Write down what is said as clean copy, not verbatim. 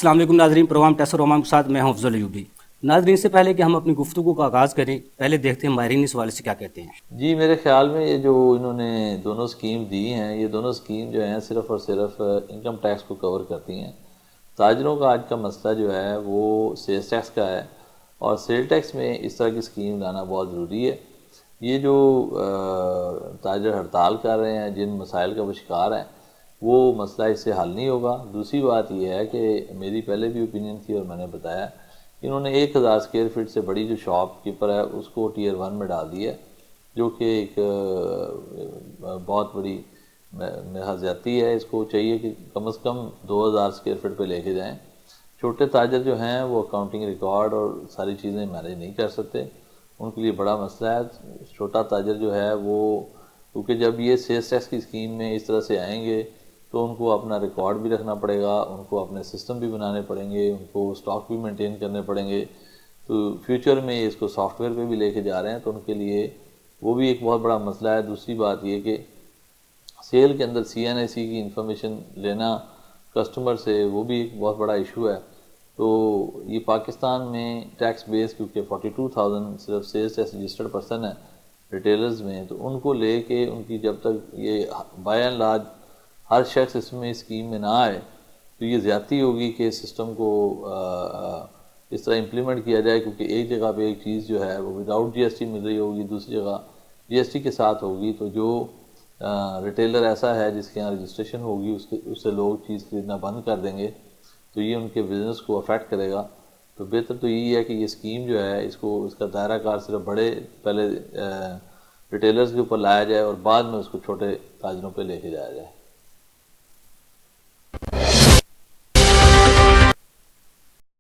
السلام علیکم ناظرین، پروگرام ٹیسٹ رومان کے ساتھ میں ہوں افضل ایوبی۔ ناظرین، سے پہلے کہ ہم اپنی گفتگو کا آغاز کریں، پہلے دیکھتے ہیں ماہرین اس حوالے سے کیا کہتے ہیں۔ جی، میرے خیال میں یہ جو انہوں نے دونوں اسکیم دی ہیں، یہ دونوں اسکیم جو ہیں صرف اور صرف انکم ٹیکس کو کور کرتی ہیں۔ تاجروں کا آج کا مسئلہ جو ہے وہ سیلز ٹیکس کا ہے، اور سیل ٹیکس میں اس طرح کی اسکیم لانا بہت ضروری ہے۔ یہ جو تاجر ہڑتال کر رہے ہیں، جن مسائل کا وہ شکار ہیں، وہ مسئلہ اس سے حل نہیں ہوگا۔ دوسری بات یہ ہے کہ میری پہلے بھی اوپینین تھی اور میں نے بتایا، انہوں نے 1000 اسکوائر فٹ سے بڑی جو شاپ کیپر ہے اس کو ٹیئر 1 میں ڈال دیا ہے، جو کہ ایک بہت بڑی زیادتی ہے۔ اس کو چاہیے کہ کم از کم 2000 اسکوائر فٹ پہ لے کے جائیں۔ چھوٹے تاجر جو ہیں وہ اکاؤنٹنگ ریکارڈ اور ساری چیزیں مینیج نہیں کر سکتے، ان کے لیے بڑا مسئلہ ہے۔ چھوٹا تاجر جو ہے وہ، کیونکہ جب یہ سیلز ٹیکس کی اسکیم میں اس طرح سے آئیں گے تو ان کو اپنا ریکارڈ بھی رکھنا پڑے گا، ان کو اپنے سسٹم بھی بنانے پڑیں گے، ان کو اسٹاک بھی مینٹین کرنے پڑیں گے۔ تو فیوچر میں اس کو سافٹ ویئر پہ بھی لے کے جا رہے ہیں، تو ان کے لیے وہ بھی ایک بہت بڑا مسئلہ ہے۔ دوسری بات یہ کہ سیل کے اندر CNIC کی انفارمیشن لینا کسٹمر سے، وہ بھی ایک بہت بڑا ایشو ہے۔ تو یہ پاکستان میں ٹیکس بیس، کیونکہ 42,000 صرف سیلز ٹیکس رجسٹرڈ پرسن ہے ریٹیلرز میں، تو ان کو لے کے ان کی جب تک یہ بائی اینڈ لارج ہر شخص اس میں اسکیم میں نہ آئے تو یہ زیادتی ہوگی کہ سسٹم کو اس طرح امپلیمنٹ کیا جائے، کیونکہ ایک جگہ پہ ایک چیز جو ہے وہ وداؤٹ GST مل رہی ہوگی، دوسری جگہ GST کے ساتھ ہوگی، تو جو ریٹیلر ایسا ہے جس کے یہاں رجسٹریشن ہوگی اس سے لوگ چیز خریدنا بند کر دیں گے، تو یہ ان کے بزنس کو افیکٹ کرے گا۔ تو بہتر تو یہی ہے کہ یہ اسکیم جو ہے اس کا دائرہ کار صرف بڑے پہلے ریٹیلرز کے اوپر لایا جائے اور بعد میں اس کو چھوٹے تاجروں پہ لے کے جایا جائے۔